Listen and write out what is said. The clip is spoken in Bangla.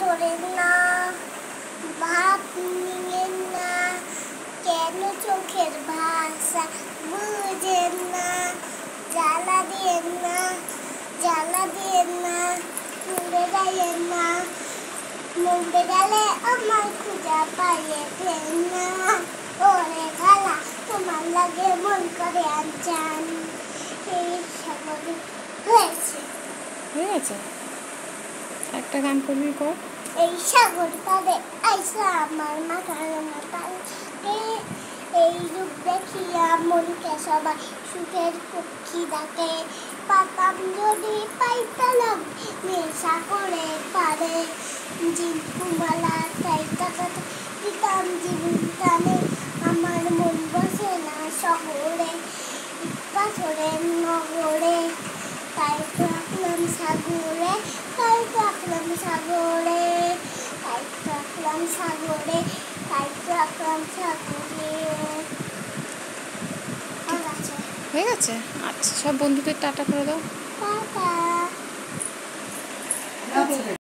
ধরেন না, ভাব নিয়েন না, কেন চোখের ভাষা বুঝেন না, জ্বালা দিয়েন না, জ্বালা দিয়েন না, মরে যাইয়েন না, মরে গেলে আমার খুঁজা পাইয়েছেন না, ওরে খালা তোমার লাগে মন করে আনচান। এই সাগর হয়েছে, হয়ে গেছে। একটা গান করবি কর। এই সাগর পারে আইসা আমার মাথার মাথায়, এই রূপ দেখিয়া মনকে সবাই সুখের পক্ষী ডাকে, পাতাম যদি পাইতালাম নেশা করে পারে, জিনকুমালা চাইতা কথা দিতাম জীবন টানে, আমার মন বসে না শহরে পাথরের নগরে, তাই তো রাখলাম সাগরে, তাই তো রাখলাম সাগরে, তাই তো রাখলাম সাগরে, তাই তো রাখলাম সাগরে। হয়ে গেছে। আচ্ছা, সব বন্ধুদের টাটা করে দাও। টাটা।